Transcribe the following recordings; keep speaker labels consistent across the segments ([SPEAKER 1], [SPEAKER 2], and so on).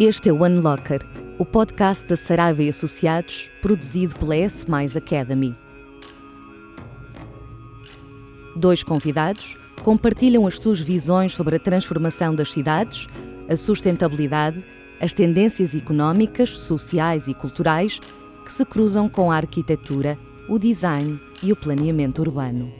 [SPEAKER 1] Este é o Unlocker, o podcast da Saraiva e Associados, produzido pela S+ Academy. Dois convidados compartilham as suas visões sobre a transformação das cidades, a sustentabilidade, as tendências económicas, sociais e culturais que se cruzam com a arquitetura, o design e o planeamento urbano.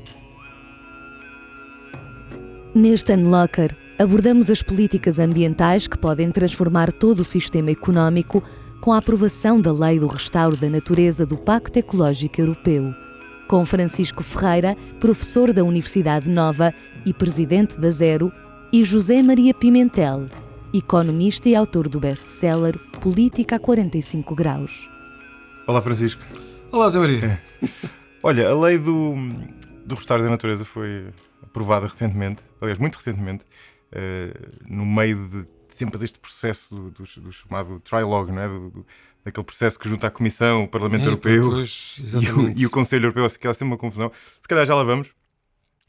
[SPEAKER 1] Neste Unlocker, abordamos as políticas ambientais que podem transformar todo o sistema económico com a aprovação da Lei do Restauro da Natureza do Pacto Ecológico Europeu, com Francisco Ferreira, professor da Universidade Nova e presidente da Zero, e José Maria Pimentel, economista e autor do best-seller Política a 45 Graus.
[SPEAKER 2] Olá, Francisco.
[SPEAKER 3] Olá, Zé Maria.
[SPEAKER 2] Olha, a lei do Restauro da Natureza foi aprovada recentemente, aliás, muito recentemente, no meio de sempre deste processo do chamado trilogue, não é? Daquele processo que junta a Comissão, o Parlamento Europeu e o Conselho Europeu, que há sempre uma confusão. Se calhar já lá vamos,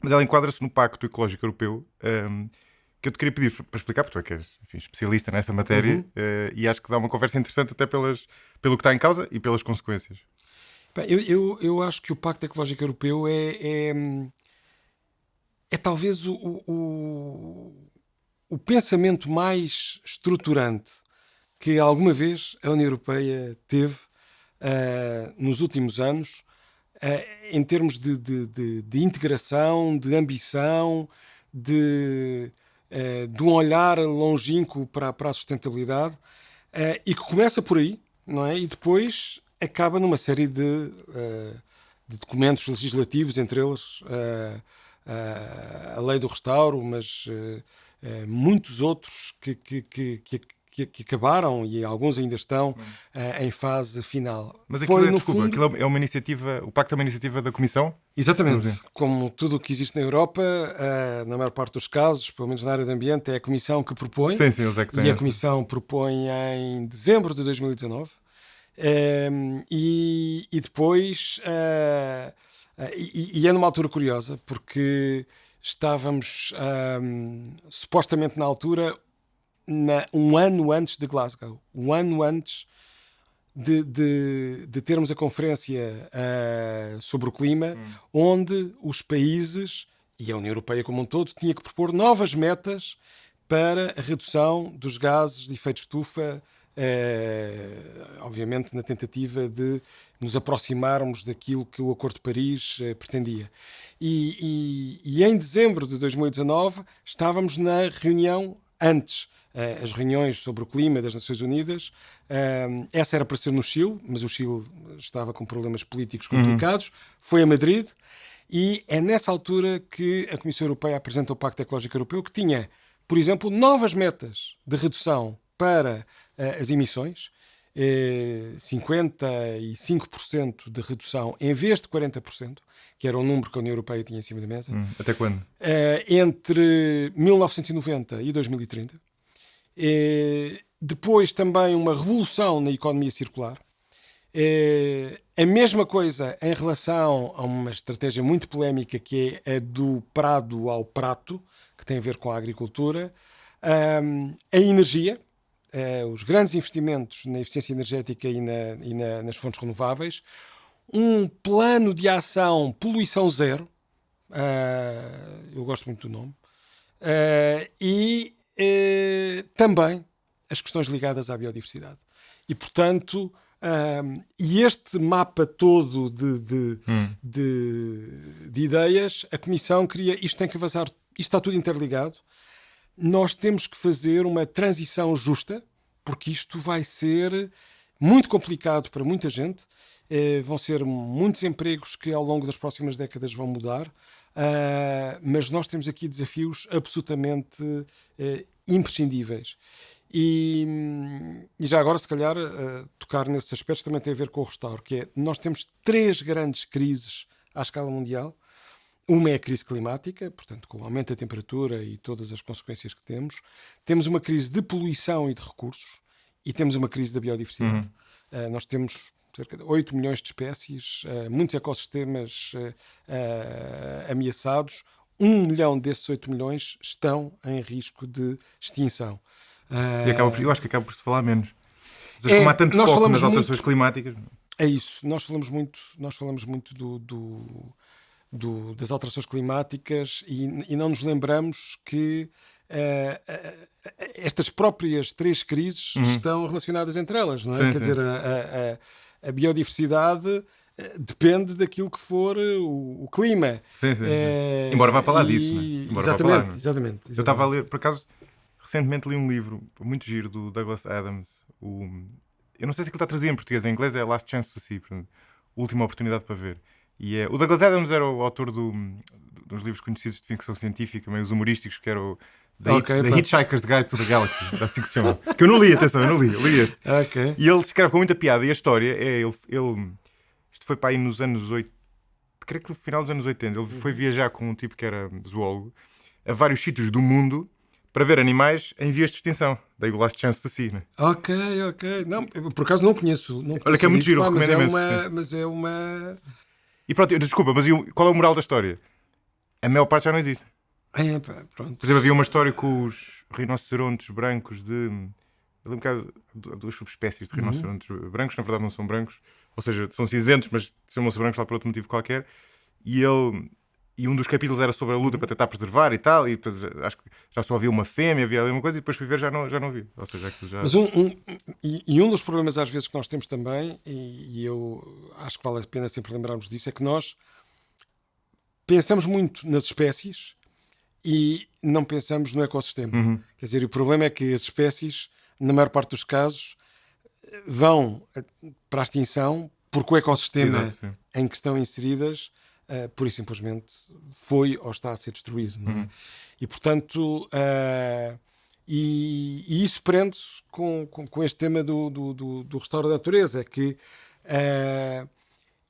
[SPEAKER 2] mas ela enquadra-se no Pacto Ecológico Europeu, que eu te queria pedir para explicar, porque tu é que és, enfim, especialista nessa matéria, e acho que dá uma conversa interessante até pelo que está em causa e pelas consequências.
[SPEAKER 3] Bem, eu acho que o Pacto Ecológico Europeu é talvez o pensamento mais estruturante que alguma vez a União Europeia teve nos últimos anos, em termos de integração, de ambição, de um olhar longínquo para a sustentabilidade, e que começa por aí, não é? E depois acaba numa série de documentos legislativos, entre eles a Lei do Restauro, mas muitos outros que acabaram e alguns ainda estão em fase final.
[SPEAKER 2] Mas aquilo aquilo é uma iniciativa, o Pacto é uma iniciativa da Comissão?
[SPEAKER 3] Exatamente. Como tudo o que existe na Europa, na maior parte dos casos, pelo menos na área do ambiente, é a Comissão que propõe.
[SPEAKER 2] Sim, eles é que têm.
[SPEAKER 3] E a Comissão propõe em dezembro de 2019. E depois... E é numa altura curiosa, porque estávamos supostamente na altura, um ano antes de Glasgow, um ano antes de termos a conferência sobre o clima, onde os países e a União Europeia como um todo tinha que propor novas metas para a redução dos gases de efeito estufa, obviamente na tentativa de nos aproximarmos daquilo que o Acordo de Paris pretendia. E em dezembro de 2019 estávamos na reunião antes, as reuniões sobre o clima das Nações Unidas. Essa era para ser no Chile, mas o Chile estava com problemas políticos complicados. Foi a Madrid e é nessa altura que a Comissão Europeia apresenta o Pacto Ecológico Europeu, que tinha, por exemplo, novas metas de redução para as emissões, 55% de redução em vez de 40%, que era o número que a União Europeia tinha em cima da mesa.
[SPEAKER 2] Até quando?
[SPEAKER 3] Entre 1990 e 2030. Depois também uma revolução na economia circular. A mesma coisa em relação a uma estratégia muito polémica, que é a do prado ao prato, que tem a ver com a agricultura. A energia, os grandes investimentos na eficiência energética e nas fontes renováveis, um plano de ação poluição zero, eu gosto muito do nome, e também as questões ligadas à biodiversidade. E, portanto, e este mapa todo de ideias, a Comissão queria, isto tem que avançar, isto está tudo interligado. Nós temos que fazer uma transição justa, porque isto vai ser muito complicado para muita gente. Vão ser muitos empregos que ao longo das próximas décadas vão mudar, mas nós temos aqui desafios absolutamente imprescindíveis. E já agora, se calhar, tocar nesses aspectos também tem a ver com o restauro, que é, nós temos 3 grandes crises à escala mundial. Uma é a crise climática, portanto, com o aumento da temperatura e todas as consequências que temos. Temos uma crise de poluição e de recursos e temos uma crise da biodiversidade. Nós temos cerca de 8 milhões de espécies, muitos ecossistemas ameaçados. 1 milhão desses 8 milhões estão em risco de extinção.
[SPEAKER 2] Eu acho que acaba por se falar menos. Mas como há tanto foco nas alterações climáticas...
[SPEAKER 3] É isso. Nós falamos muito das alterações climáticas e não nos lembramos que estas próprias 3 crises estão relacionadas entre elas, não é?
[SPEAKER 2] Sim,
[SPEAKER 3] Quer dizer, a biodiversidade depende daquilo que for o clima.
[SPEAKER 2] Sim. Embora vá para lá disso, não é?
[SPEAKER 3] Exatamente.
[SPEAKER 2] Eu estava a ler, por acaso, recentemente li um livro muito giro do Douglas Adams. Eu não sei se aquilo está traduzido em português, em inglês é Last Chance to See, Última Oportunidade para Ver. E o Douglas Adams era o autor dos livros conhecidos de ficção científica, meio humorísticos, que era o The Hitchhiker's Guide to the Galaxy, era assim que se chama. Que eu não li, atenção, eu li este.
[SPEAKER 3] Okay.
[SPEAKER 2] E ele escreve com muita piada, e a história é isto foi para aí nos anos 80, creio que no final dos anos 80, ele foi viajar com um tipo que era zoólogo a vários sítios do mundo para ver animais em vias de extinção. Daí o Last Chance to See, né?
[SPEAKER 3] Ok. Não, por acaso não conheço.
[SPEAKER 2] Olha que é muito giro, recomendo imenso.
[SPEAKER 3] Mas é uma...
[SPEAKER 2] E pronto, desculpa, mas qual é o moral da história? A maior parte já não existe.
[SPEAKER 3] Pronto.
[SPEAKER 2] Por exemplo, havia uma história com os rinocerontes brancos de... Eu lembro que há 2 subespécies de rinocerontes brancos, na verdade não são brancos, ou seja, são cinzentos, mas chamam-se brancos lá por outro motivo qualquer, e um dos capítulos era sobre a luta para tentar preservar e tal, e acho que já só havia uma fêmea, havia ali uma coisa, e depois fui ver, já não vi. Ou seja, aquilo já...
[SPEAKER 3] Mas um dos problemas às vezes que nós temos também, e eu acho que vale a pena sempre lembrarmos disso, é que nós pensamos muito nas espécies e não pensamos no ecossistema. Quer dizer, o problema é que as espécies, na maior parte dos casos, vão para a extinção porque o ecossistema em que estão inseridas pura e simplesmente foi ou está a ser destruído. Não é? E, portanto, e isso prende-se com este tema do restauro da natureza, é que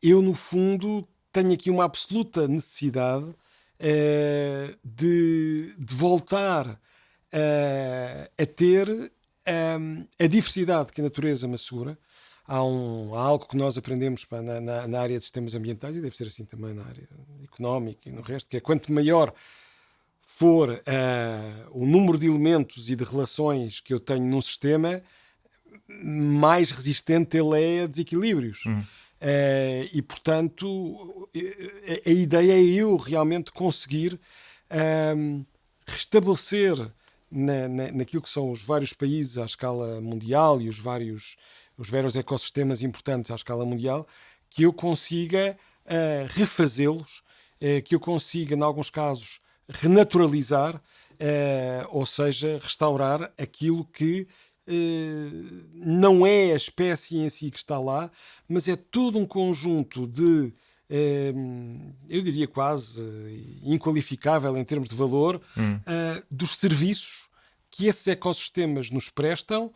[SPEAKER 3] eu, no fundo, tenho aqui uma absoluta necessidade de voltar a ter a diversidade que a natureza me assegura. Há algo que nós aprendemos na área de sistemas ambientais, e deve ser assim também na área económica e no resto, que é quanto maior for o número de elementos e de relações que eu tenho num sistema, mais resistente ele é a desequilíbrios. E, portanto, a ideia é eu realmente conseguir restabelecer naquilo que são os vários países à escala mundial e os vários ecossistemas importantes à escala mundial, que eu consiga refazê-los, que eu consiga, em alguns casos, renaturalizar, ou seja, restaurar aquilo que não é a espécie em si que está lá, mas é todo um conjunto de, eu diria quase inqualificável em termos de valor, dos serviços que esses ecossistemas nos prestam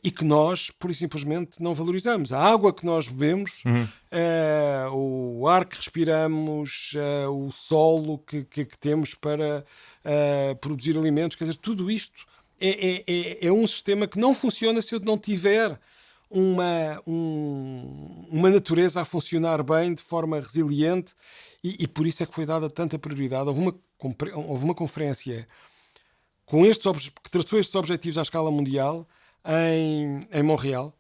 [SPEAKER 3] e que nós, pura e simplesmente, não valorizamos. A água que nós bebemos, o ar que respiramos, o solo que temos para produzir alimentos, quer dizer, tudo isto é um sistema que não funciona se eu não tiver uma natureza a funcionar bem, de forma resiliente, e por isso é que foi dada tanta prioridade. Houve uma conferência que traçou estes objetivos à escala mundial em Montreal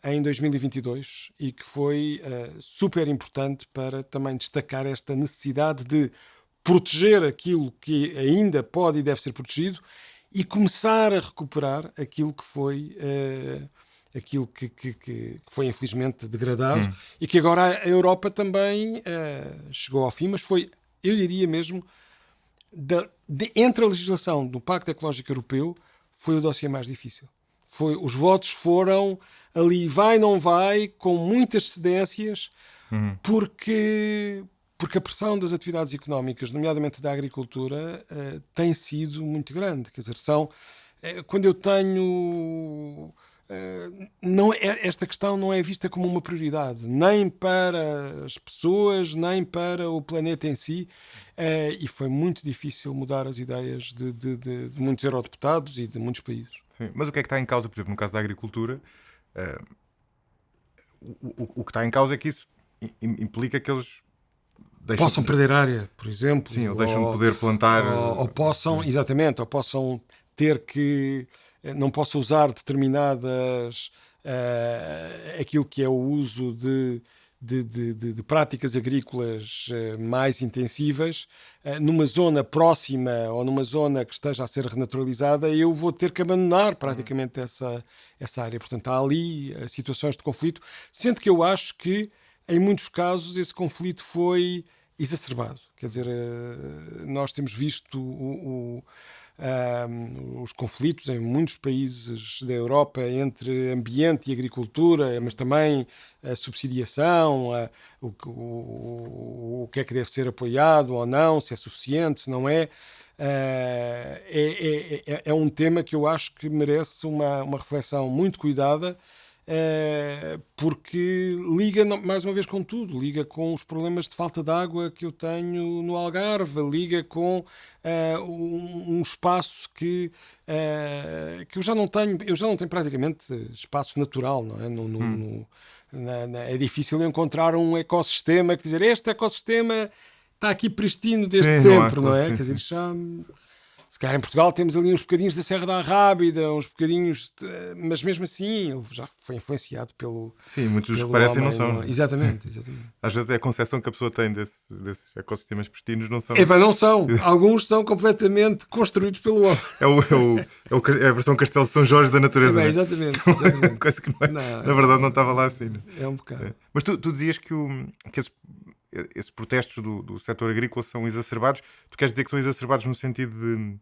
[SPEAKER 3] em 2022, e que foi super importante para também destacar esta necessidade de proteger aquilo que ainda pode e deve ser protegido e começar a recuperar aquilo que foi foi infelizmente degradado e que agora a Europa também chegou ao fim, mas foi, eu diria mesmo, entre a legislação do Pacto Ecológico Europeu, foi o dossiê mais difícil. Os votos foram ali, vai, não vai, com muitas cedências, porque a pressão das atividades económicas, nomeadamente da agricultura, tem sido muito grande. Quer dizer, quando eu tenho... esta questão não é vista como uma prioridade, nem para as pessoas, nem para o planeta em si, e foi muito difícil mudar as ideias de muitos eurodeputados e de muitos países.
[SPEAKER 2] Sim, mas o que é que está em causa, por exemplo, no caso da agricultura? O que está em causa é que isso implica que eles
[SPEAKER 3] possam perder área, por exemplo.
[SPEAKER 2] Sim, ou deixam de poder plantar.
[SPEAKER 3] Ou possam, exatamente, ou possam ter que... não possa usar determinadas... aquilo que é o uso de práticas agrícolas mais intensivas, numa zona próxima ou numa zona que esteja a ser renaturalizada, eu vou ter que abandonar praticamente essa área. Portanto, há ali situações de conflito, sendo que eu acho que, em muitos casos, esse conflito foi exacerbado. Quer dizer, nós temos visto os conflitos em muitos países da Europa entre ambiente e agricultura, mas também a subsidiação, o que é que deve ser apoiado ou não, se é suficiente, se não é. É um tema que eu acho que merece uma reflexão muito cuidada, porque liga, mais uma vez, com tudo. Liga com os problemas de falta de água que eu tenho no Algarve, liga com um espaço que eu já não tenho praticamente espaço natural, não é? É difícil encontrar um ecossistema que dizer, este ecossistema está aqui pristino desde sempre, não é? Quer dizer, se calhar em Portugal temos ali uns bocadinhos da Serra da Arrábida, uns bocadinhos, mas mesmo assim ele já foi influenciado pelo...
[SPEAKER 2] Sim, muitos dos que parecem não são.
[SPEAKER 3] Exatamente.
[SPEAKER 2] Às vezes é a concepção que a pessoa tem desses ecossistemas pristinos, não são.
[SPEAKER 3] Não são. Alguns são completamente construídos pelo homem.
[SPEAKER 2] É a versão Castelo de São Jorge da natureza.
[SPEAKER 3] Exatamente.
[SPEAKER 2] Coisa que na verdade não estava lá assim.
[SPEAKER 3] É um bocado.
[SPEAKER 2] Mas tu dizias que esses protestos do setor agrícola são exacerbados. Tu queres dizer que são exacerbados no sentido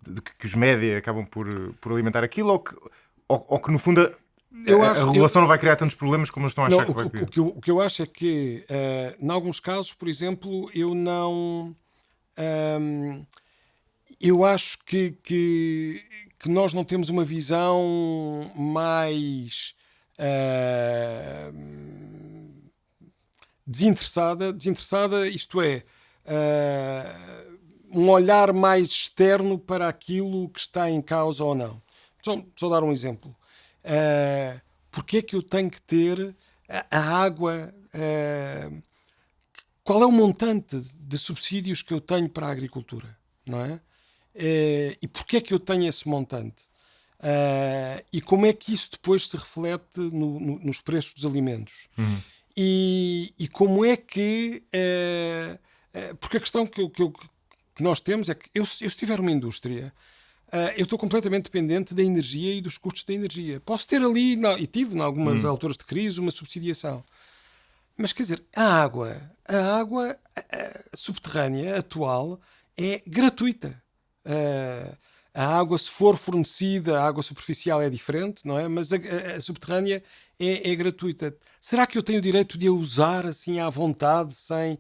[SPEAKER 2] de que os média acabam por alimentar aquilo, ou que no fundo a regulação não vai criar tantos problemas como eles estão a achar que vai criar?
[SPEAKER 3] O que eu acho é que, em alguns casos, por exemplo, eu não... eu acho que nós não temos uma visão mais... desinteressada, isto é, um olhar mais externo para aquilo que está em causa ou não. Só dar um exemplo. Porque é que eu tenho que ter a água? Qual é o montante de subsídios que eu tenho para a agricultura? Não é? E porque é que eu tenho esse montante? E como é que isso depois se reflete nos preços dos alimentos? E como é que... porque a questão que nós temos é que se tiver uma indústria, eu estou completamente dependente da energia e dos custos da energia. Posso ter ali, e tive em algumas alturas de crise, uma subsidiação. Mas, quer dizer, a água subterrânea atual é gratuita. A água, se for fornecida, a água superficial é diferente, não é? Mas a subterrânea é gratuita. Será que eu tenho o direito de a usar assim à vontade, sem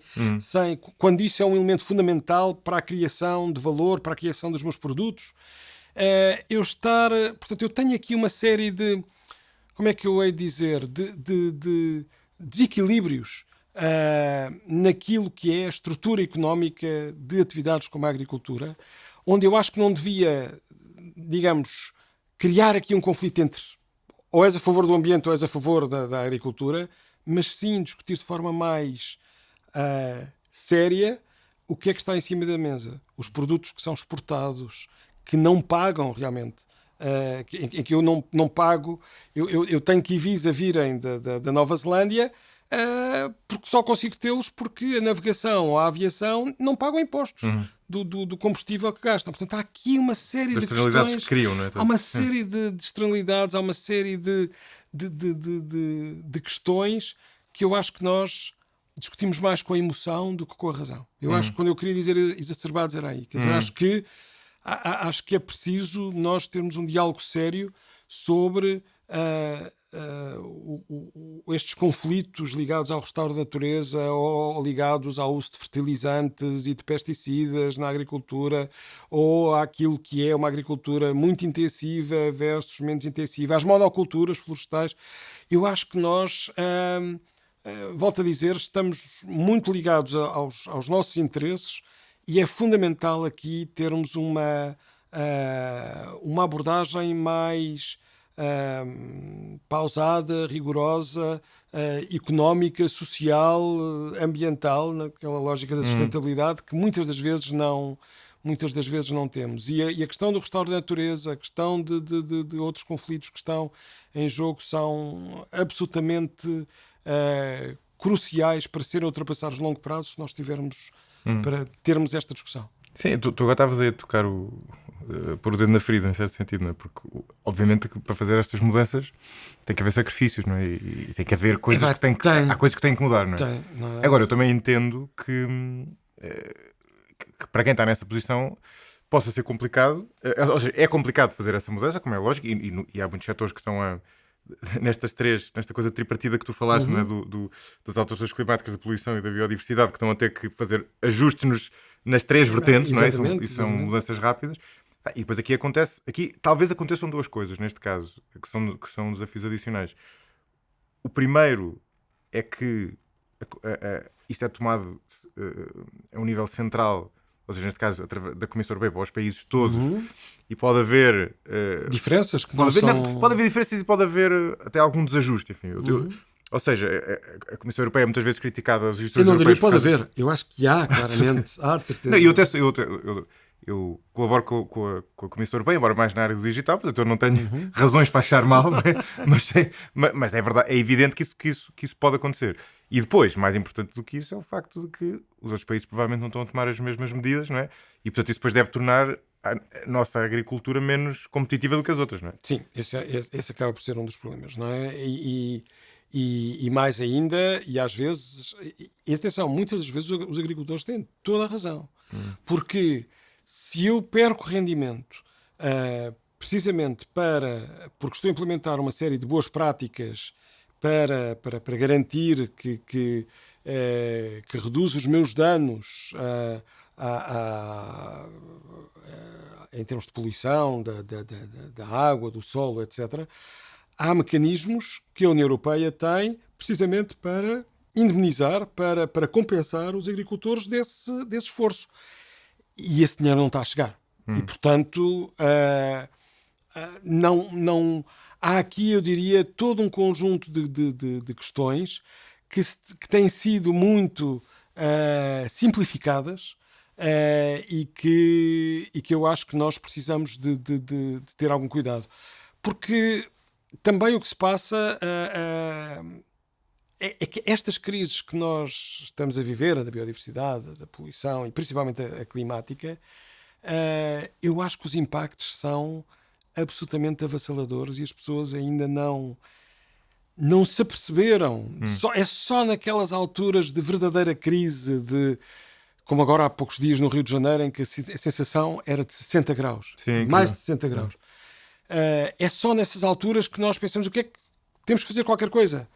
[SPEAKER 3] quando isso é um elemento fundamental para a criação de valor, para a criação dos meus produtos? Portanto, eu tenho aqui uma série de, como é que eu hei de dizer, de desequilíbrios naquilo que é a estrutura económica de atividades como a agricultura, onde eu acho que não devia, digamos, criar aqui um conflito entre ou és a favor do ambiente ou és a favor da agricultura, mas sim discutir de forma mais séria o que é que está em cima da mesa. Os produtos que são exportados, que não pagam realmente, em que eu não pago, eu tenho que Ivisa virem da Nova Zelândia, porque só consigo tê-los porque a navegação ou a aviação não pagam impostos do combustível que gastam. Portanto, há aqui uma série de questões
[SPEAKER 2] que criam, não é?
[SPEAKER 3] Há uma série de externalidades, há uma série de questões que eu acho que nós discutimos mais com a emoção do que com a razão. Eu acho que quando eu queria dizer exacerbados era aí. Quer dizer, acho que é preciso nós termos um diálogo sério sobre estes conflitos ligados ao restauro da natureza ou ligados ao uso de fertilizantes e de pesticidas na agricultura, ou àquilo que é uma agricultura muito intensiva versus menos intensiva, às monoculturas florestais. Eu acho que nós, volto a dizer, estamos muito ligados aos nossos interesses e é fundamental aqui termos uma abordagem mais pausada, rigorosa, económica, social, ambiental, naquela lógica da sustentabilidade, que muitas das vezes não muitas das vezes não temos. E a questão do restauro da natureza, a questão de outros conflitos que estão em jogo são absolutamente cruciais para serem ultrapassados a longo prazo se nós tivermos para termos esta discussão.
[SPEAKER 2] Sim, tu agora estavas aí a tocar pôr o dedo na ferida, em certo sentido, não é? Porque, obviamente, que para fazer estas mudanças tem que haver sacrifícios, não é? E tem que haver coisas há coisas que têm que mudar, não é?
[SPEAKER 3] Não é?
[SPEAKER 2] Agora, eu também entendo que para quem está nessa posição possa ser complicado. Ou seja, é complicado fazer essa mudança, como é lógico, e há muitos setores que estão nesta coisa tripartida que tu falaste, não é? Das alterações climáticas, da poluição e da biodiversidade, que estão a ter que fazer ajustes nas três vertentes, não é? E são mudanças rápidas. E depois aqui talvez aconteçam duas coisas, neste caso, que são desafios adicionais. O primeiro é que isto é tomado a um nível central, ou seja, neste caso, da Comissão Europeia para os países todos, e pode haver
[SPEAKER 3] diferenças que
[SPEAKER 2] pode haver diferenças e pode haver até algum desajuste, enfim. Ou seja, a Comissão Europeia é muitas vezes criticada, os
[SPEAKER 3] eu não diria pode haver, eu acho que há, claramente, há de certeza.
[SPEAKER 2] Não, eu colaboro com a Comissão Europeia, embora mais na área do digital, portanto eu não tenho razões para achar mal, não é? Mas é verdade, é evidente que isso pode acontecer. E depois, mais importante do que isso, é o facto de que os outros países provavelmente não estão a tomar as mesmas medidas, não é? E portanto isso depois deve tornar a nossa agricultura menos competitiva do que as outras, não é?
[SPEAKER 3] Sim, esse acaba por ser um dos problemas, não é? E mais ainda, e às vezes, e atenção, muitas das vezes os agricultores têm toda a razão, porque se eu perco rendimento precisamente porque estou a implementar uma série de boas práticas para garantir que reduz os meus danos em termos de poluição da água, do solo, etc., há mecanismos que a União Europeia tem precisamente para indemnizar, para compensar os agricultores desse esforço. E esse dinheiro não está a chegar. E, portanto, não há aqui, eu diria, todo um conjunto de questões que têm sido muito simplificadas e que eu acho que nós precisamos de ter algum cuidado. Porque também o que se passa é que estas crises que nós estamos a viver, a da biodiversidade, a da poluição e principalmente a climática, eu acho que os impactos são absolutamente avassaladores e as pessoas ainda não se aperceberam. É só naquelas alturas de verdadeira crise, como agora há poucos dias no Rio de Janeiro, em que a sensação era de 60 graus.
[SPEAKER 2] Sim,
[SPEAKER 3] mais de 60 graus. É só nessas alturas que nós pensamos o que é que temos que fazer qualquer coisa.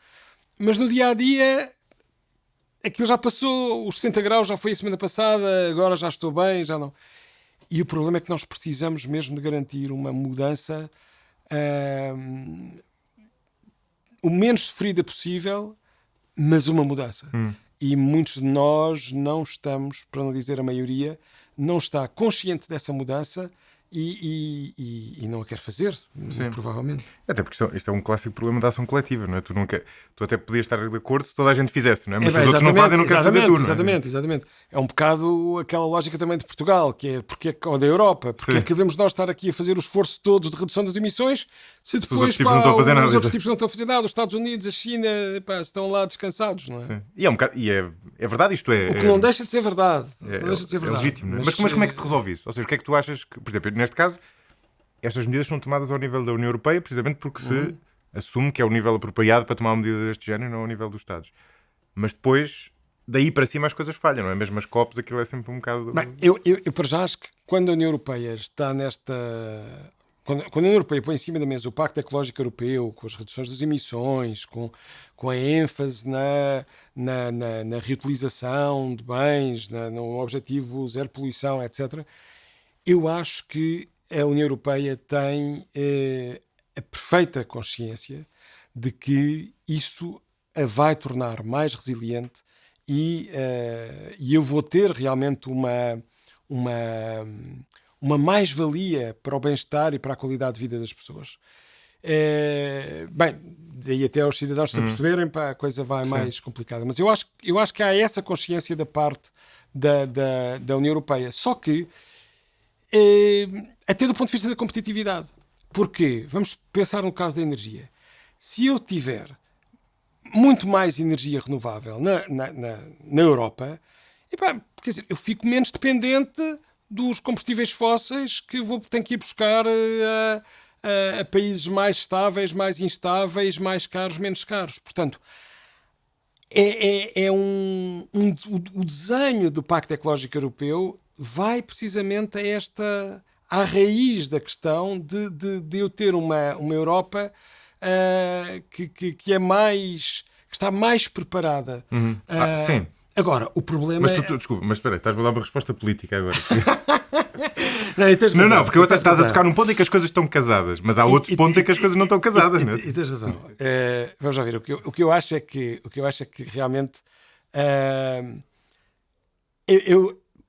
[SPEAKER 3] Mas no dia-a-dia aquilo já passou, os 60 graus já foi a semana passada, agora já estou bem, já não. E o problema é que nós precisamos mesmo de garantir uma mudança o menos sofrida possível, mas uma mudança. E muitos de nós não estamos, para não dizer a maioria, não está consciente dessa mudança e não a quer fazer, provavelmente.
[SPEAKER 2] Até porque isto é um clássico problema da ação coletiva, não é? Tu até podias estar de acordo se toda a gente fizesse, não é? Mas se os outros não fazem, não querem fazer tu, não é?
[SPEAKER 3] Exatamente. É um bocado aquela lógica também de Portugal, que é ou da Europa, porque é que devemos nós estar aqui a fazer o esforço todo de redução das emissões, se depois os outros tipos não estão a fazer nada. Os outros tipos não estão a fazer nada, os Estados Unidos, a China, estão lá descansados, não é?
[SPEAKER 2] Sim. E é verdade, isto é...
[SPEAKER 3] O que não deixa de ser verdade.
[SPEAKER 2] É legítimo, mas como é que se resolve isso? Ou seja, o que é que tu achas que, por exemplo, neste caso, estas medidas são tomadas ao nível da União Europeia precisamente porque se assume que é o nível apropriado para tomar uma medida deste género, não ao nível dos Estados. Mas depois, daí para cima as coisas falham, não é? Mesmo as COPs, aquilo é sempre um bocado...
[SPEAKER 3] Bem, eu para já acho que quando a União Europeia está nesta... Quando a União Europeia põe em cima da mesa o Pacto Ecológico Europeu, com as reduções das emissões, com a ênfase na reutilização de bens, no objetivo zero poluição, etc., eu acho que a União Europeia tem a perfeita consciência de que isso a vai tornar mais resiliente e eu vou ter realmente uma mais-valia para o bem-estar e para a qualidade de vida das pessoas. Bem, daí até aos cidadãos se perceberem, a coisa vai mais complicada. Mas eu acho que há essa consciência da parte da União Europeia. Só que até do ponto de vista da competitividade. Porquê? Vamos pensar no caso da energia. Se eu tiver muito mais energia renovável na Europa, quer dizer, eu fico menos dependente dos combustíveis fósseis que tenho que ir buscar a países mais estáveis, mais instáveis, mais caros, menos caros. Portanto, o desenho do Pacto Ecológico Europeu vai precisamente à raiz da questão de eu ter uma Europa que é mais, que está mais preparada.
[SPEAKER 2] Sim.
[SPEAKER 3] Agora, o problema
[SPEAKER 2] Desculpa, mas espera aí, estás-me a dar uma resposta política agora.
[SPEAKER 3] Não,
[SPEAKER 2] porque estás a tocar num ponto em que as coisas estão casadas, mas há outros pontos em que as coisas não estão casadas.
[SPEAKER 3] E tens razão. Vamos lá ver, o que eu acho é que realmente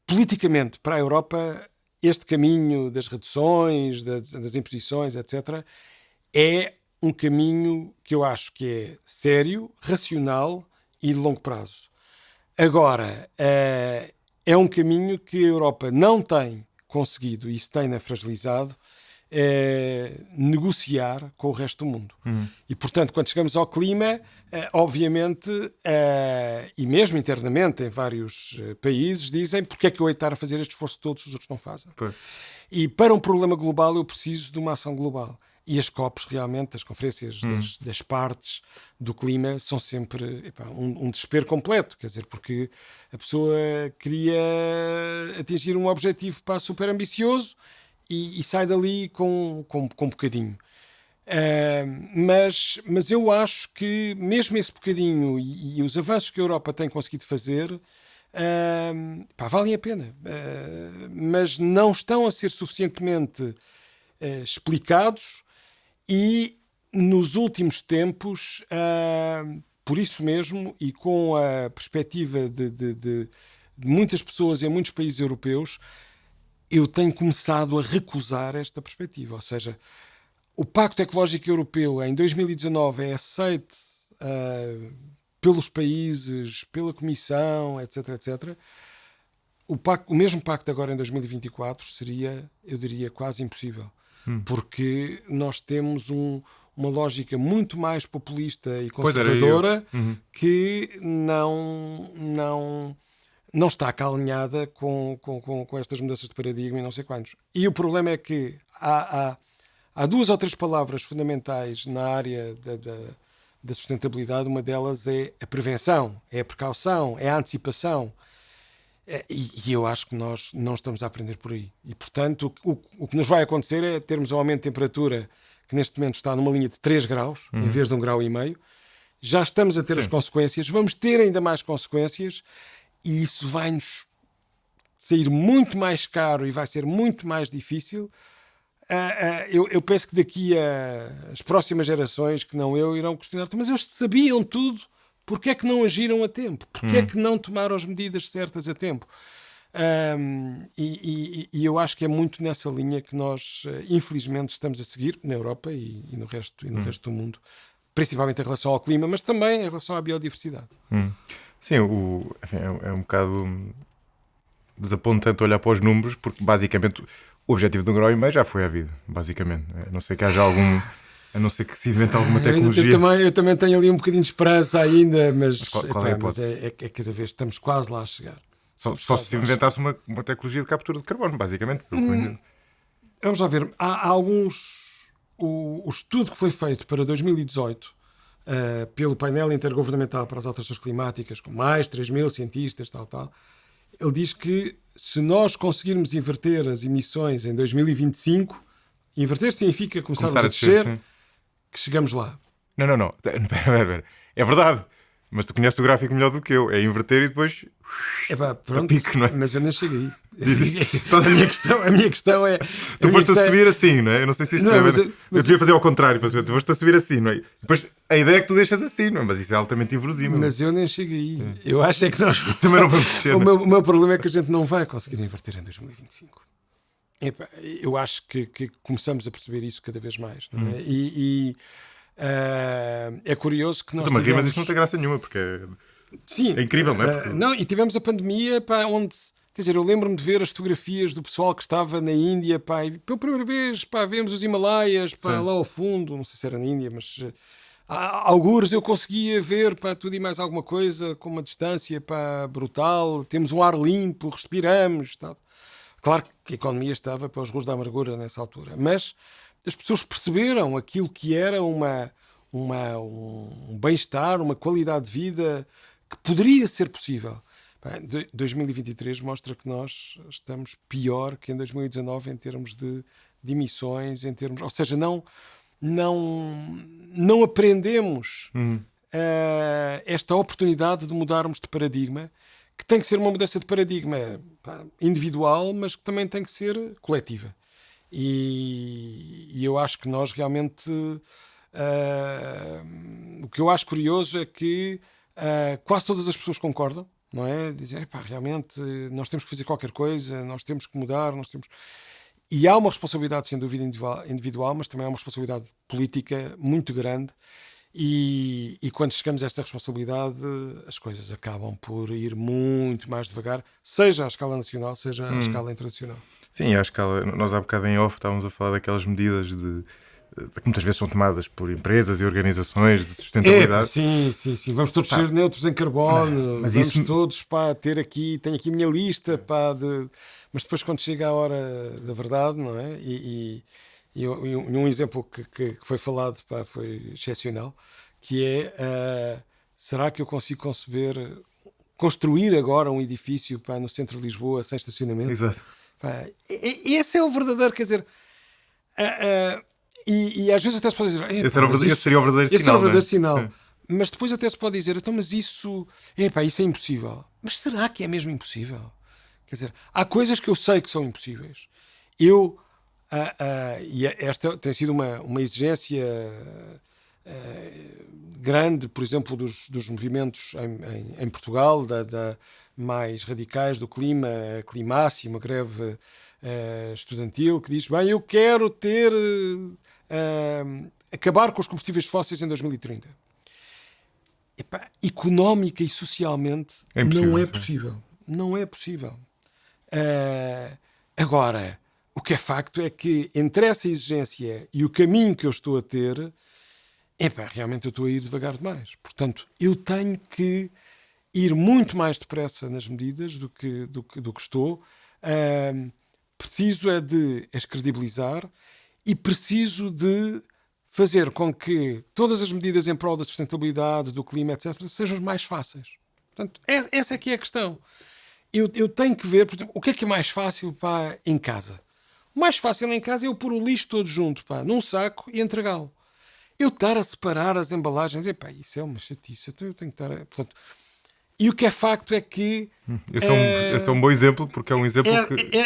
[SPEAKER 3] politicamente, para a Europa, este caminho das reduções, das imposições, etc., é um caminho que eu acho que é sério, racional e de longo prazo. Agora, é um caminho que a Europa não tem conseguido, e se tem fragilizado, negociar com o resto do mundo. E, portanto, quando chegamos ao clima, obviamente, e mesmo internamente em vários países, dizem porque é que eu hei de estar a fazer este esforço todo se os outros não fazem.
[SPEAKER 2] Pois.
[SPEAKER 3] E para um problema global eu preciso de uma ação global. E as COPs, realmente, as conferências das partes do clima, são sempre um desespero completo. Quer dizer, porque a pessoa queria atingir um objetivo super ambicioso e sai dali com um bocadinho. Mas eu acho que mesmo esse bocadinho e os avanços que a Europa tem conseguido fazer valem a pena. Mas não estão a ser suficientemente explicados. E nos últimos tempos, por isso mesmo, e com a perspectiva de muitas pessoas em muitos países europeus, eu tenho começado a recusar esta perspectiva. Ou seja, o Pacto Ecológico Europeu em 2019 é aceito pelos países, pela Comissão, etc., etc. O mesmo pacto agora em 2024 seria, eu diria, quase impossível. Porque nós temos uma lógica muito mais populista e conservadora que não está alinhada com estas mudanças de paradigma e não sei quantos. E o problema é que há 2 ou 3 palavras fundamentais na área da sustentabilidade. Uma delas é a prevenção, é a precaução, é a antecipação. E eu acho que nós não estamos a aprender por aí. E, portanto, o que nos vai acontecer é termos um aumento de temperatura que neste momento está numa linha de 3 graus, em vez de 1,5 graus. Já estamos a ter as consequências, vamos ter ainda mais consequências, e isso vai-nos sair muito mais caro e vai ser muito mais difícil. Eu penso que daqui as próximas gerações, que não eu, irão questionar, mas eles sabiam tudo. Porquê é que não agiram a tempo? Porquê é que não tomaram as medidas certas a tempo? E eu acho que é muito nessa linha que nós, infelizmente, estamos a seguir na Europa e no resto do mundo, principalmente em relação ao clima, mas também em relação à biodiversidade.
[SPEAKER 2] Sim, enfim, é um bocado desapontante olhar para os números, porque basicamente o objetivo de 1,5 graus já foi à vida, basicamente. A não ser que haja a não ser que se invente alguma tecnologia.
[SPEAKER 3] Eu também tenho ali um bocadinho de esperança ainda, mas
[SPEAKER 2] qual é a hipótese?
[SPEAKER 3] É cada vez, estamos quase lá a chegar.
[SPEAKER 2] Só se inventasse uma tecnologia de captura de carbono, basicamente.
[SPEAKER 3] Vamos lá ver. Há alguns... O estudo que foi feito para 2018 pelo painel intergovernamental para as alterações climáticas, com mais 3.000 cientistas, tal, ele diz que se nós conseguirmos inverter as emissões em 2025, inverter significa começarmos a descer, que chegamos lá.
[SPEAKER 2] Não. Espera. É verdade. Mas tu conheces o gráfico melhor do que eu. É inverter e depois...
[SPEAKER 3] Pronto,
[SPEAKER 2] pico, não é?
[SPEAKER 3] Mas eu nem chego aí. A minha questão é...
[SPEAKER 2] Tu foste a subir assim, não é? Eu não sei se isto eu devia fazer ao contrário. Tu foste a subir assim, não é? Depois a ideia é que tu deixas assim, não é? Mas isso é altamente inverosímil.
[SPEAKER 3] Mas eu nem chego aí. Eu acho é que nós...
[SPEAKER 2] Também não vamos descer.
[SPEAKER 3] O meu problema é que a gente não vai conseguir inverter em 2025. Eu acho que começamos a perceber isso cada vez mais, não é? É curioso que nós
[SPEAKER 2] mas isto não tem graça nenhuma, porque
[SPEAKER 3] sim,
[SPEAKER 2] é incrível, não é?
[SPEAKER 3] Não, e tivemos a pandemia onde Quer dizer, eu lembro-me de ver as fotografias do pessoal que estava na Índia, pá, e pela primeira vez, pá, vemos os Himalaias, pá, lá ao fundo, não sei se era na Índia, mas algures eu conseguia ver, pá, tudo e mais alguma coisa, com uma distância, pá, brutal, temos um ar limpo, respiramos, tal. Claro que a economia estava para os ruas da amargura nessa altura, mas as pessoas perceberam aquilo que era um bem-estar, uma qualidade de vida que poderia ser possível. 2023 mostra que nós estamos pior que em 2019 em termos de emissões, ou seja, não aprendemos esta oportunidade de mudarmos de paradigma, que tem que ser uma mudança de paradigma, pá, individual, mas que também tem que ser coletiva. E eu acho que nós realmente... o que eu acho curioso é que quase todas as pessoas concordam, não é? Dizem, pá, realmente nós temos que fazer qualquer coisa, nós temos que mudar, E há uma responsabilidade, sem dúvida, individual, mas também há uma responsabilidade política muito grande. E quando chegamos a esta responsabilidade, as coisas acabam por ir muito mais devagar, seja à escala nacional, seja à escala internacional.
[SPEAKER 2] Sim, à escala, nós há bocado em off estávamos a falar daquelas medidas que muitas vezes são tomadas por empresas e organizações de sustentabilidade.
[SPEAKER 3] Sim. Vamos todos ser neutros em carbono, mas vamos todos ter aqui, tenho aqui a minha lista, mas depois quando chega a hora da verdade, não é? E um exemplo que foi falado, foi excepcional, que é, será que eu consigo construir agora um edifício, no centro de Lisboa sem estacionamento?
[SPEAKER 2] Exato.
[SPEAKER 3] Esse é o verdadeiro, quer dizer... E às vezes até se pode dizer...
[SPEAKER 2] Esse seria o verdadeiro sinal.
[SPEAKER 3] Esse era o verdadeiro sinal. Mas depois até se pode dizer, então, mas isso é impossível. Mas será que é mesmo impossível? Quer dizer, há coisas que eu sei que são impossíveis. E esta tem sido uma exigência grande, por exemplo, dos movimentos em Portugal, mais radicais do clima, a Climácia, uma greve estudantil, que diz, bem, eu quero acabar com os combustíveis fósseis em 2030. Económica e socialmente não é possível. Não é possível. Agora, o que é facto é que entre essa exigência e o caminho que eu estou a ter, realmente eu estou a ir devagar demais. Portanto, eu tenho que ir muito mais depressa nas medidas do que estou. Preciso de as credibilizar e preciso de fazer com que todas as medidas em prol da sustentabilidade, do clima, etc., sejam mais fáceis. Portanto, essa é que é a questão. Eu tenho que ver, por exemplo, o que é mais fácil em casa. O mais fácil em casa é eu pôr o lixo todo junto num saco e entregá-lo. Eu estar a separar as embalagens, isso é uma chatice, então eu tenho que estar... Portanto, e o que é facto é que...
[SPEAKER 2] Esse é um bom exemplo, porque é um exemplo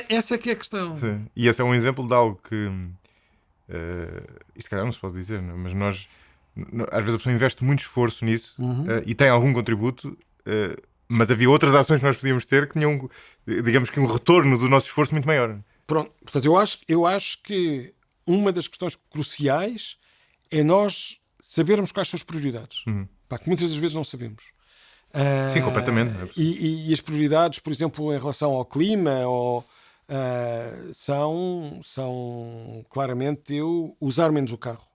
[SPEAKER 3] essa é que é a questão.
[SPEAKER 2] Sim. E esse é um exemplo de algo que... isto calhar não se pode dizer, não? Mas nós... Às vezes a pessoa investe muito esforço nisso e tem algum contributo... mas havia outras ações que nós podíamos ter que tinham, digamos que, um retorno do nosso esforço muito maior.
[SPEAKER 3] Pronto, portanto, eu acho que uma das questões cruciais é nós sabermos quais são as prioridades. Que muitas das vezes não sabemos.
[SPEAKER 2] Sim, completamente.
[SPEAKER 3] E as prioridades, por exemplo, em relação ao clima, são claramente eu usar menos o carro.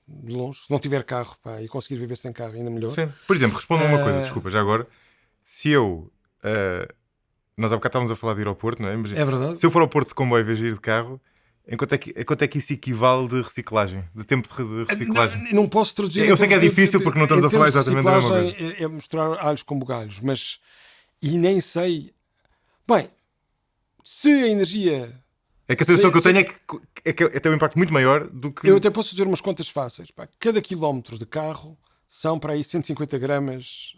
[SPEAKER 3] De longe, se não tiver carro e conseguir viver sem carro, ainda melhor.
[SPEAKER 2] Sim. Por exemplo, responda uma coisa, desculpa, já agora. Se eu... nós há bocado estávamos a falar de ir ao Porto, não é? Mas,
[SPEAKER 3] é verdade.
[SPEAKER 2] Se eu for ao Porto de comboio em vez de ir de carro, em quanto é que isso equivale de reciclagem? De tempo de reciclagem?
[SPEAKER 3] Não posso traduzir...
[SPEAKER 2] Eu sei que é difícil porque não estamos a falar exatamente da mesma coisa.
[SPEAKER 3] É mostrar alhos como galhos, mas... E nem sei... Bem, se a energia...
[SPEAKER 2] É que a sensação que eu tenho é que tem um impacto muito maior do que...
[SPEAKER 3] Eu até posso fazer umas contas fáceis. Cada quilómetro de carro são para aí 150 gramas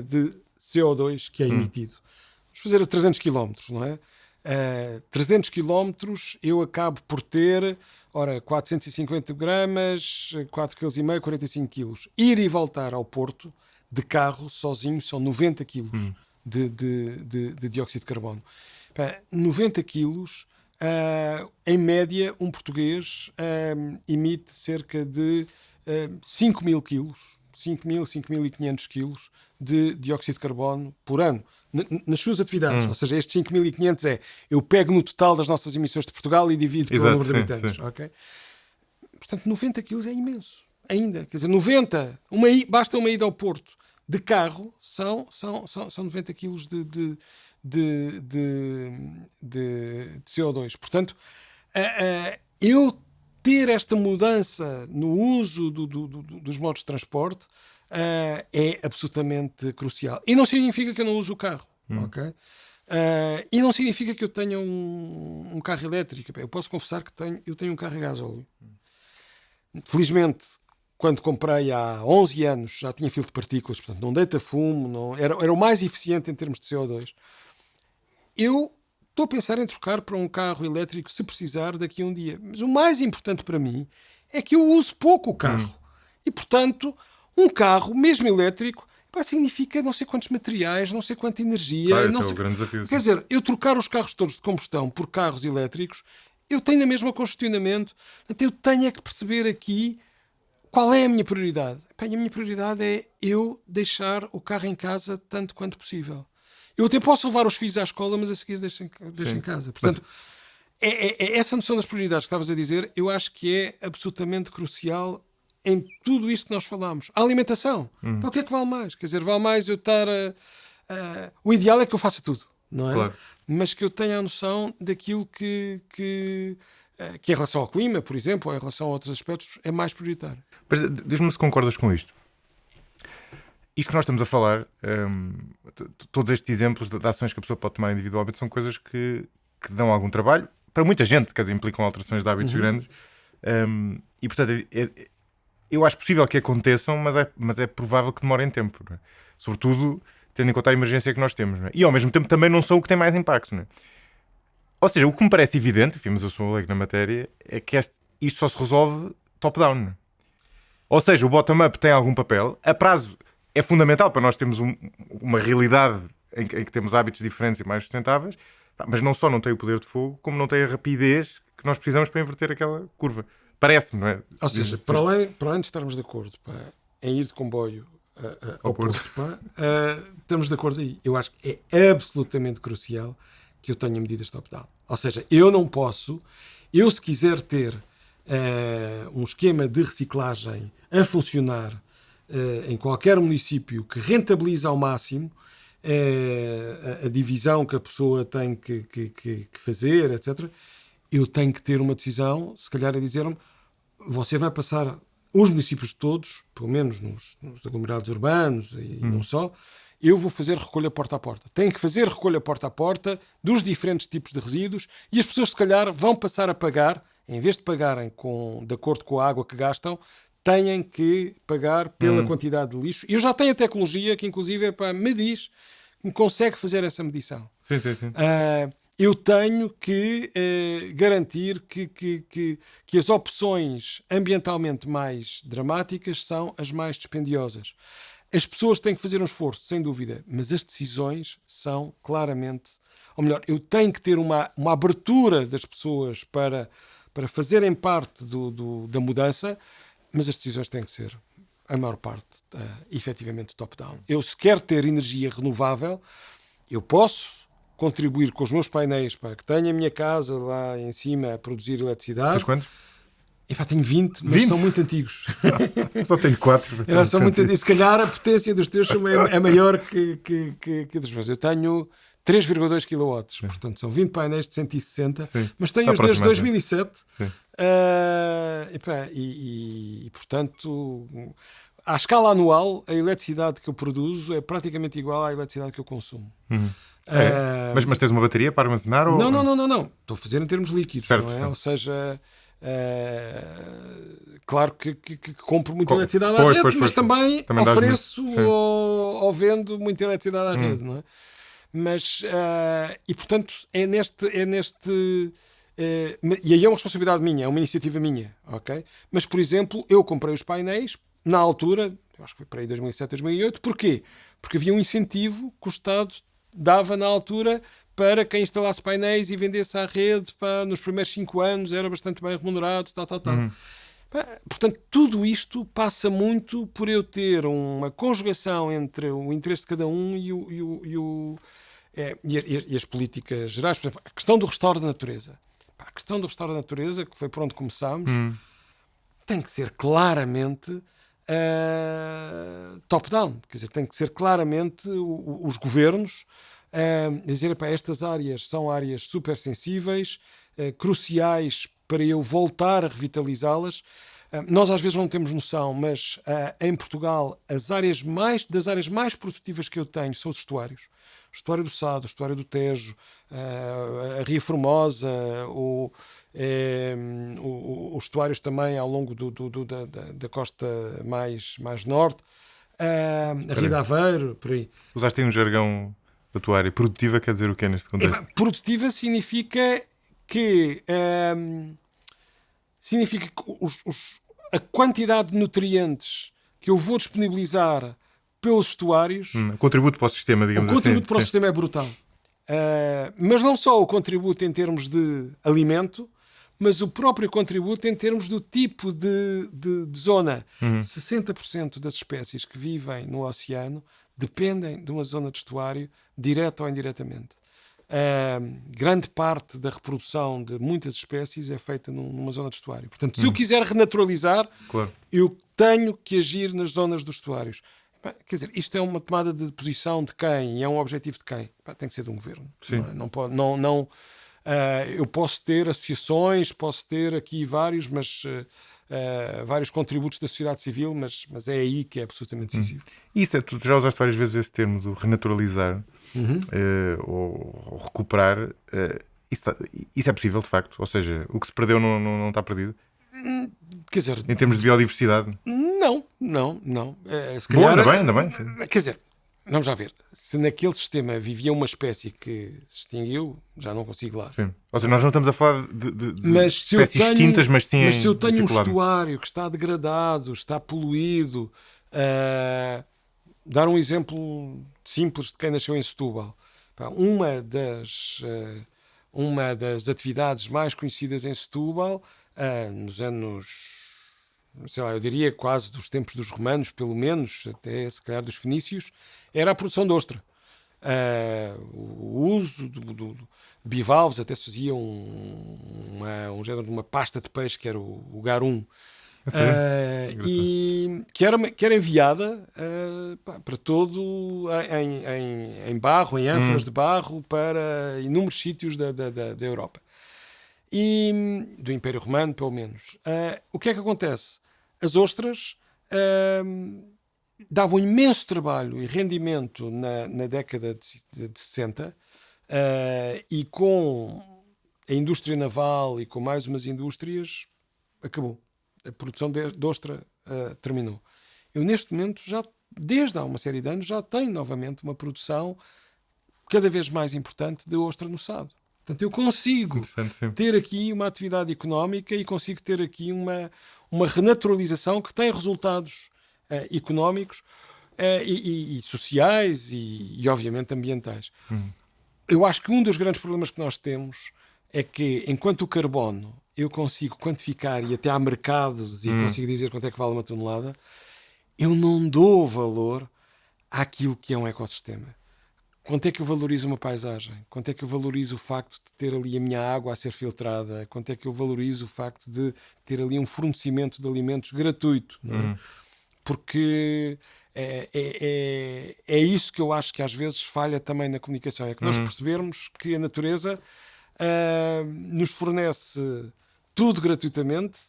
[SPEAKER 3] de CO2 que é emitido. Vamos fazer a 300 quilómetros, não é? 300 quilómetros eu acabo por ter, 450 gramas, 4,5 kg, 45 kg. Ir e voltar ao Porto de carro sozinho são 90 kg de dióxido de carbono. 90 quilos, em média, um português emite cerca de 5.000 quilos, 5.500 quilos de dióxido de carbono por ano. nas suas atividades. Ou seja, estes 5.500 eu pego no total das nossas emissões de Portugal e divido pelo número de habitantes. Okay? Portanto, 90 quilos é imenso. Ainda. Quer dizer, 90. Basta uma ida ao Porto de carro, são 90 quilos de CO2. Portanto, eu ter esta mudança no uso dos modos de transporte é absolutamente crucial. E não significa que eu não use o carro. Okay? E não significa que eu tenha um carro elétrico. Eu posso confessar que eu tenho um carro a gasóleo. Felizmente, quando comprei há 11 anos, já tinha filtro de partículas, portanto não deita fumo, era o mais eficiente em termos de CO2. Eu estou a pensar em trocar para um carro elétrico se precisar daqui a um dia. Mas o mais importante para mim é que eu uso pouco o carro. E, portanto, um carro, mesmo elétrico, significa não sei quantos materiais, não sei quanta energia.
[SPEAKER 2] Claro, esse é o grande desafio.
[SPEAKER 3] Quer dizer, eu trocar os carros todos de combustão por carros elétricos, eu tenho a mesma congestionamento. Portanto, eu tenho que perceber aqui qual é a minha prioridade. A minha prioridade é eu deixar o carro em casa tanto quanto possível. Eu até posso levar os filhos à escola, mas a seguir deixo em casa. Portanto, essa noção das prioridades que estavas a dizer, eu acho que é absolutamente crucial em tudo isto que nós falamos. A alimentação. O que é que vale mais? Quer dizer, vale mais eu estar... o ideal é que eu faça tudo, não é?
[SPEAKER 2] Claro.
[SPEAKER 3] Mas que eu tenha a noção daquilo que em relação ao clima, por exemplo, ou em relação a outros aspectos, é mais prioritário.
[SPEAKER 2] Mas diz-me se concordas com isto. Isto que nós estamos a falar, todos estes exemplos de ações que a pessoa pode tomar individualmente são coisas que dão algum trabalho para muita gente, que implicam alterações de hábitos grandes. E, portanto, eu acho possível que aconteçam, mas é provável que demorem tempo. Não é? Sobretudo, tendo em conta a emergência que nós temos. Não é? E, ao mesmo tempo, também não são o que tem mais impacto. Não é? Ou seja, o que me parece evidente, mas eu sou leigo na matéria, é que isto só se resolve top-down. Não é? Ou seja, o bottom-up tem algum papel. A prazo é fundamental para nós termos uma realidade em que temos hábitos diferentes e mais sustentáveis, mas não só não tem o poder de fogo, como não tem a rapidez que nós precisamos para inverter aquela curva. Parece-me, não é?
[SPEAKER 3] Ou seja, para além de estarmos de acordo em ir de comboio ao Porto, estamos de acordo aí. Eu acho que é absolutamente crucial que eu tenha medidas top-down. Ou seja, eu não posso, se quiser ter um esquema de reciclagem a funcionar em qualquer município que rentabiliza ao máximo a divisão que a pessoa tem que fazer, etc., eu tenho que ter uma decisão, se calhar a dizer-me, você vai passar os municípios todos, pelo menos nos aglomerados urbanos e não só, eu vou fazer recolha porta a porta. Tenho que fazer recolha porta a porta dos diferentes tipos de resíduos e as pessoas, se calhar, vão passar a pagar, em vez de pagarem de acordo com a água que gastam, têm que pagar pela quantidade de lixo. E eu já tenho a tecnologia que, inclusive, me diz que me consegue fazer essa medição.
[SPEAKER 2] Sim.
[SPEAKER 3] Eu tenho que garantir que as opções ambientalmente mais dramáticas são as mais dispendiosas. As pessoas têm que fazer um esforço, sem dúvida, mas as decisões são claramente... Ou melhor, eu tenho que ter uma abertura das pessoas para fazerem parte da mudança, mas as decisões têm que ser, a maior parte, efetivamente top-down. Eu, se quero ter energia renovável, eu posso contribuir com os meus painéis para que tenha a minha casa lá em cima a produzir eletricidade.
[SPEAKER 2] Tens quantos?
[SPEAKER 3] Tenho 20, mas são muito antigos.
[SPEAKER 2] Só tenho 4.
[SPEAKER 3] São muito antigos. Se calhar a potência dos teus é maior que dos meus. Eu tenho 3,2 kW, portanto são 20 painéis de 160, mas tenho-os desde 2007. E, portanto, à escala anual, a eletricidade que eu produzo é praticamente igual à eletricidade que eu consumo.
[SPEAKER 2] Mas tens uma bateria para armazenar? Ou...
[SPEAKER 3] Não. Estou a fazer em termos líquidos, não é? Ou seja, claro que compro muita eletricidade à rede, mas também ofereço ou vendo muita eletricidade à rede, não é? Mas, e portanto, e aí é uma responsabilidade minha, é uma iniciativa minha, ok? Mas, por exemplo, eu comprei os painéis na altura, eu acho que foi para aí 2007, 2008, porquê? Porque havia um incentivo que o Estado dava na altura para quem instalasse painéis e vendesse à rede nos primeiros 5 anos, era bastante bem remunerado, tal. Portanto, tudo isto passa muito por eu ter uma conjugação entre o interesse de cada um e as políticas gerais. Por exemplo, a questão do restauro da natureza. A questão do restauro da natureza, que foi por onde começámos, tem que ser claramente top-down. Quer dizer, tem que ser claramente os governos dizer, estas áreas são áreas super sensíveis, cruciais para eu voltar a revitalizá-las. Nós às vezes não temos noção, mas em Portugal das áreas mais produtivas que eu tenho são os estuários. O estuário do Sado, o estuário do Tejo, a Ria Formosa, os estuários também ao longo da costa mais norte, a Ria de Aveiro, por aí.
[SPEAKER 2] Usaste aí um jargão da tua área. Produtiva quer dizer o quê neste contexto?
[SPEAKER 3] Produtiva significa que a quantidade de nutrientes que eu vou disponibilizar pelos estuários...
[SPEAKER 2] O contributo para o sistema, digamos assim.
[SPEAKER 3] O contributo para o sistema é brutal. Mas não só o contributo em termos de alimento, mas o próprio contributo em termos do tipo de zona. 60% das espécies que vivem no oceano dependem de uma zona de estuário, direta ou indiretamente. Grande parte da reprodução de muitas espécies é feita numa zona de estuário. Portanto, se eu quiser renaturalizar,
[SPEAKER 2] claro, eu
[SPEAKER 3] tenho que agir nas zonas dos estuários. Quer dizer, isto é uma tomada de posição de quem? É um objetivo de quem? Tem que ser de um governo.
[SPEAKER 2] Sim.
[SPEAKER 3] Não pode, eu posso ter associações, posso ter aqui vários contributos da sociedade civil, mas é aí que é absolutamente decisivo.
[SPEAKER 2] Isso tu já usaste várias vezes esse termo do renaturalizar ou recuperar. Isso é possível, de facto? Ou seja, o que se perdeu não está perdido?
[SPEAKER 3] Quer dizer,
[SPEAKER 2] em termos de biodiversidade?
[SPEAKER 3] Não. Se
[SPEAKER 2] calhar,
[SPEAKER 3] bom,
[SPEAKER 2] ainda bem.
[SPEAKER 3] Quer dizer, vamos já ver. Se naquele sistema vivia uma espécie que se extinguiu, já não consigo lá.
[SPEAKER 2] Sim. Ou seja, nós não estamos a falar de espécies extintas, mas sim.
[SPEAKER 3] Mas se eu tenho um estuário que está degradado, está poluído, dar um exemplo simples de quem nasceu em Setúbal. Uma das atividades mais conhecidas em Setúbal, nos anos, sei lá, eu diria quase dos tempos dos romanos, pelo menos, até se calhar dos fenícios, era a produção de ostra. O uso do bivalves, até se fazia um género de uma pasta de peixe que era o garum, e que era enviada para todo em barro, em ânforas de barro, para inúmeros sítios da Europa e do Império Romano, pelo menos. O que é que acontece? As ostras davam imenso trabalho e rendimento na década de 60, e com a indústria naval e com mais umas indústrias acabou. A produção de ostra terminou. Eu neste momento, desde há uma série de anos, já tenho novamente uma produção cada vez mais importante de ostra no Sado. Portanto, eu consigo ter aqui uma atividade económica e consigo ter aqui uma renaturalização que tem resultados económicos e sociais e obviamente ambientais. Eu acho que um dos grandes problemas que nós temos é que, enquanto o carbono eu consigo quantificar e até há mercados e consigo dizer quanto é que vale uma tonelada, eu não dou valor àquilo que é um ecossistema. Quanto é que eu valorizo uma paisagem? Quanto é que eu valorizo o facto de ter ali a minha água a ser filtrada? Quanto é que eu valorizo o facto de ter ali um fornecimento de alimentos gratuito? Não é? Porque é isso que eu acho que às vezes falha também na comunicação. É que nós percebermos que a natureza nos fornece tudo gratuitamente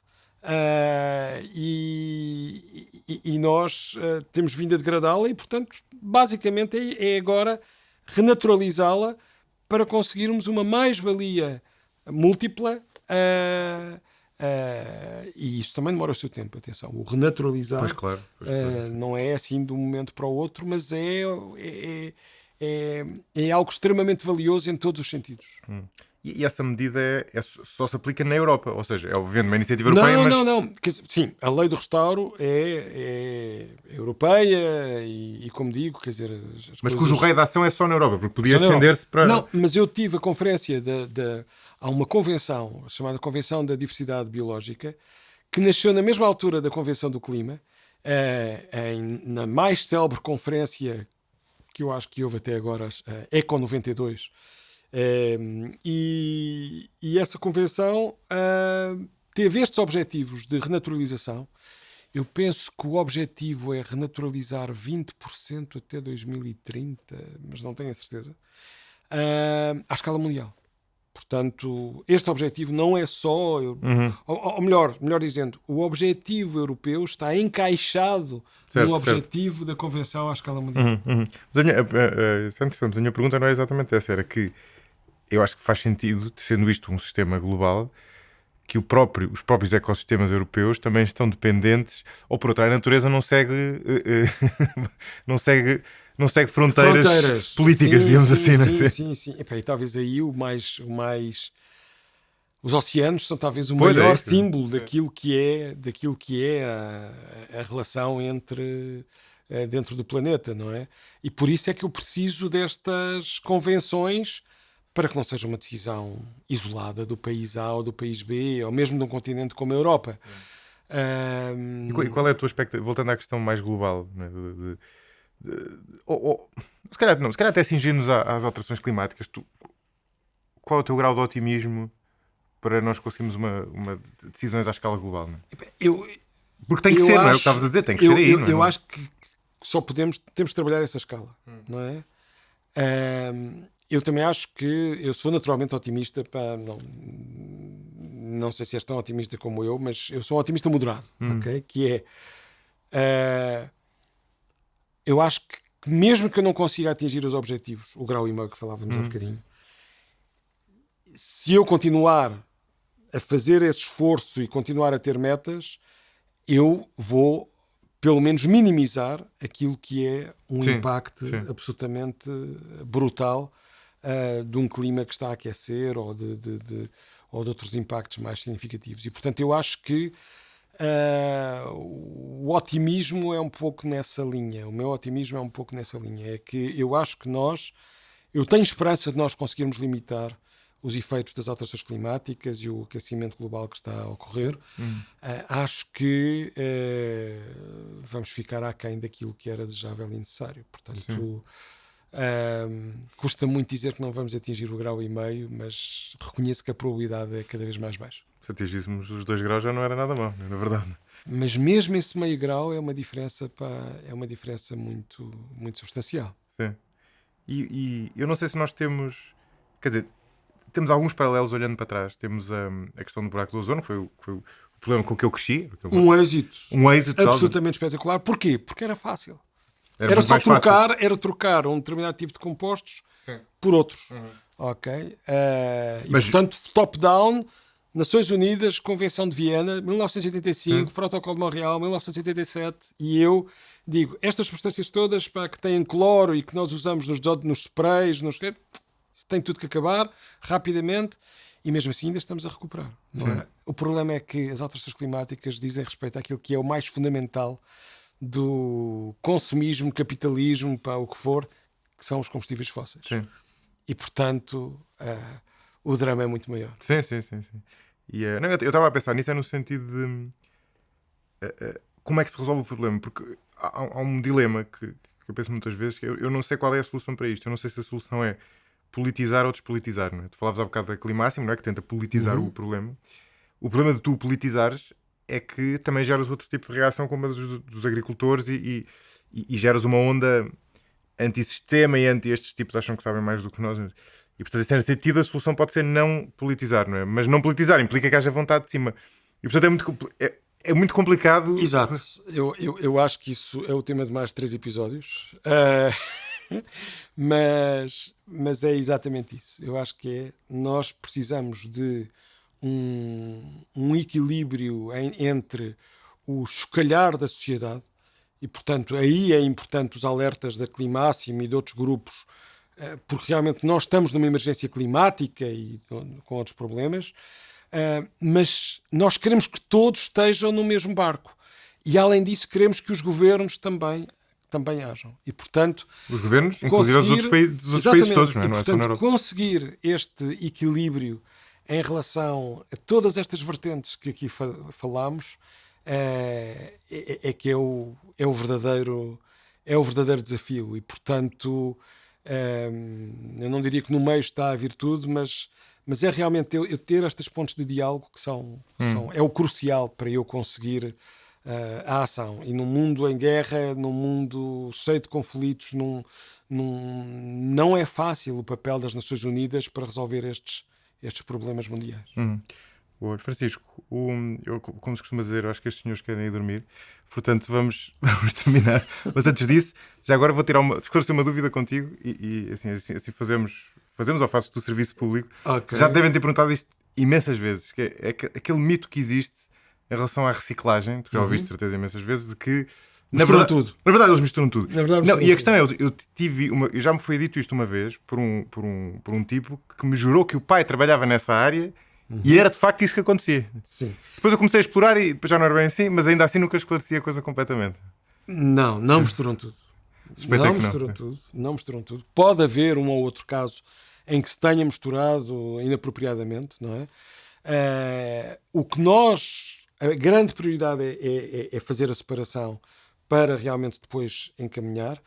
[SPEAKER 3] e nós temos vindo a degradá-la e, portanto, basicamente é agora renaturalizá-la para conseguirmos uma mais-valia múltipla e isso também demora o seu tempo, atenção. O renaturalizar
[SPEAKER 2] pois claro.
[SPEAKER 3] não é assim de um momento para o outro, mas é algo extremamente valioso em todos os sentidos.
[SPEAKER 2] E essa medida só se aplica na Europa, ou seja, é obviamente uma iniciativa europeia, mas...
[SPEAKER 3] Não. Sim, a lei do restauro é europeia e como digo, quer dizer...
[SPEAKER 2] Mas cujo raio de ação é só na Europa, porque podia estender-se para...
[SPEAKER 3] Não, mas eu tive a conferência há uma convenção, chamada Convenção da Diversidade Biológica, que nasceu na mesma altura da Convenção do Clima, na mais célebre conferência que eu acho que houve até agora, a ECO 92, e essa convenção teve estes objetivos de renaturalização. Eu penso que o objetivo é renaturalizar 20% até 2030, mas não tenho a certeza, à escala mundial. Portanto, este objetivo não é só... Ou melhor dizendo, o objetivo europeu está encaixado no objetivo da Convenção à escala mundial.
[SPEAKER 2] Mas a minha pergunta não era exatamente essa, era que eu acho que faz sentido, sendo isto um sistema global, que os próprios ecossistemas europeus também estão dependentes, ou por outra, a natureza não segue fronteiras políticas, digamos assim.
[SPEAKER 3] Sim. E talvez aí os oceanos são talvez o maior símbolo daquilo que é a relação dentro do planeta, não é? E por isso é que eu preciso destas convenções, para que não seja uma decisão isolada do país A ou do país B, ou mesmo de um continente como a Europa.
[SPEAKER 2] E qual é a tua expectativa? Voltando à questão mais global, né? Se calhar até cingir-nos às alterações climáticas, qual é o teu grau de otimismo para nós conseguirmos uma decisões à escala global? Né? Porque tem que ser, não é o que estavas a dizer, tem que ser aí.
[SPEAKER 3] Eu acho que só temos de trabalhar essa escala, não é? Eu também acho que eu sou naturalmente otimista, não sei se és tão otimista como eu, mas eu sou um otimista moderado, ok? Que é, eu acho que mesmo que eu não consiga atingir os objetivos, o grau e meio que falávamos há bocadinho, se eu continuar a fazer esse esforço e continuar a ter metas, eu vou pelo menos minimizar aquilo que é um impacto absolutamente brutal de um clima que está a aquecer ou de outros impactos mais significativos. E, portanto, eu acho que o otimismo é um pouco nessa linha. O meu otimismo é um pouco nessa linha. É que eu acho que eu tenho esperança de nós conseguirmos limitar os efeitos das alterações climáticas e o aquecimento global que está a ocorrer. Acho que vamos ficar aquém daquilo que era desejável e necessário. Portanto, custa muito dizer que não vamos atingir o grau e meio, mas reconheço que a probabilidade é cada vez mais baixa.
[SPEAKER 2] Se atingíssemos os 2 graus já não era nada mal, na verdade.
[SPEAKER 3] Mas mesmo esse meio grau é uma diferença muito, muito substancial.
[SPEAKER 2] Sim. E eu não sei se nós temos... Quer dizer, temos alguns paralelos olhando para trás. Temos a questão do buraco do ozono, foi o problema com que eu cresci.
[SPEAKER 3] Um êxito
[SPEAKER 2] absolutamente
[SPEAKER 3] espetacular. Porquê? Porque era fácil. Era só trocar um determinado tipo de compostos por outros. Ok? Portanto, top-down, Nações Unidas, Convenção de Viena, 1985, Protocolo de Montreal, 1987, e eu digo, estas substâncias todas que têm cloro e que nós usamos nos sprays, tem tudo que acabar rapidamente, e mesmo assim ainda estamos a recuperar. Não é? O problema é que as alterações climáticas dizem respeito àquilo que é o mais fundamental do consumismo, capitalismo, o que for, que são os combustíveis fósseis. E, portanto, o drama é muito maior.
[SPEAKER 2] Sim. E, eu estava a pensar nisso no sentido de como é que se resolve o problema, porque há um dilema que eu penso muitas vezes, que eu não sei qual é a solução para isto. Eu não sei se a solução é politizar ou despolitizar. Não é? Tu falavas há bocado da Climáximo, não é? Que tenta politizar o problema. O problema de tu politizares é que também geras outro tipo de reação como a dos agricultores e geras uma onda anti-sistema e anti estes tipos acham que sabem mais do que nós. E, portanto, nesse sentido, a solução pode ser não politizar, não é? Mas não politizar implica que haja vontade de cima. E, portanto, é muito complicado.
[SPEAKER 3] Exato. Eu acho que isso é o tema de mais 3 episódios. Mas é exatamente isso. Eu acho que nós precisamos de um equilíbrio entre o chocalhar da sociedade e, portanto, aí é importante os alertas da Climáximo e de outros grupos, porque realmente nós estamos numa emergência climática e com outros problemas, mas nós queremos que todos estejam no mesmo barco e, além disso, queremos que os governos também hajam. E, portanto,
[SPEAKER 2] os governos, inclusive dos outros países todos, não é?
[SPEAKER 3] E,
[SPEAKER 2] Não é
[SPEAKER 3] portanto,
[SPEAKER 2] só na Europa.
[SPEAKER 3] conseguir este equilíbrio em relação a todas estas vertentes que aqui falámos, que é o verdadeiro desafio. E, portanto, eu não diria que no meio está a virtude, mas é realmente eu ter estas pontes de diálogo que é o crucial para eu conseguir a ação. E num mundo em guerra, num mundo cheio de conflitos, não é fácil o papel das Nações Unidas para resolver estes problemas mundiais.
[SPEAKER 2] Boa. Francisco, eu, como se costuma dizer, eu acho que estes senhores querem ir dormir, portanto vamos terminar. Mas antes disso, já agora vou esclarecer uma dúvida contigo e assim fazemos ou fazes do serviço público.
[SPEAKER 3] Okay.
[SPEAKER 2] Já te devem ter perguntado isto imensas vezes, que é aquele mito que existe em relação à reciclagem, tu já ouviste de certeza imensas vezes, de que
[SPEAKER 3] misturam tudo.
[SPEAKER 2] Na verdade eles misturam tudo.
[SPEAKER 3] E
[SPEAKER 2] a questão é, eu já me foi dito isto uma vez por um tipo que me jurou que o pai trabalhava nessa área e era de facto isso que acontecia.
[SPEAKER 3] Sim.
[SPEAKER 2] Depois eu comecei a explorar e depois já não era bem assim, mas ainda assim nunca esclarecia a coisa completamente.
[SPEAKER 3] Não misturam tudo. Não misturam tudo. Pode haver um ou outro caso em que se tenha misturado inapropriadamente, não é? A grande prioridade é fazer a separação para realmente depois encaminhar.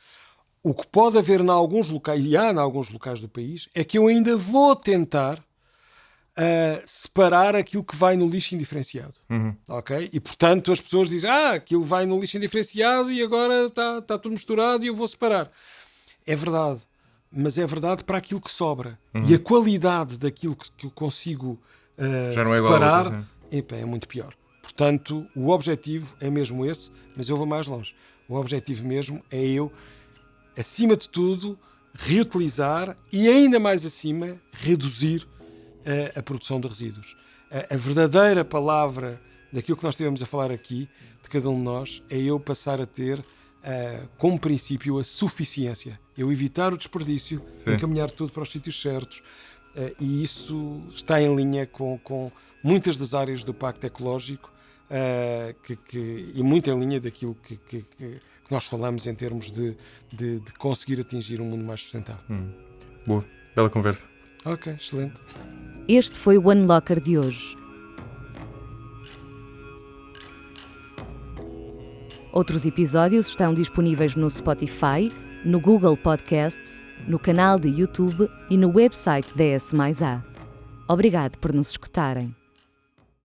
[SPEAKER 3] O que pode haver em alguns locais, e há em alguns locais do país, é que eu ainda vou tentar separar aquilo que vai no lixo indiferenciado. Okay? E, portanto, as pessoas dizem aquilo vai no lixo indiferenciado e agora está tudo misturado e eu vou separar. É verdade. Mas é verdade para aquilo que sobra. E a qualidade daquilo que eu consigo
[SPEAKER 2] já não é
[SPEAKER 3] separar
[SPEAKER 2] igual a outra,
[SPEAKER 3] é muito pior. Portanto, o objetivo é mesmo esse, mas eu vou mais longe. O objetivo mesmo é eu, acima de tudo, reutilizar e, ainda mais acima, reduzir a produção de resíduos. A verdadeira palavra daquilo que nós estivemos a falar aqui, de cada um de nós, é eu passar a ter como princípio a suficiência. Eu evitar o desperdício, encaminhar tudo para os sítios certos. E isso está em linha com muitas das áreas do Pacto Ecológico e muito em linha daquilo que nós falamos em termos de conseguir atingir um mundo mais sustentável.
[SPEAKER 2] Boa, bela conversa.
[SPEAKER 3] Ok, excelente.
[SPEAKER 1] Este foi o Unlocker de hoje. Outros episódios estão disponíveis no Spotify, no Google Podcasts, no canal de YouTube e no website da S+A. Obrigado por nos escutarem.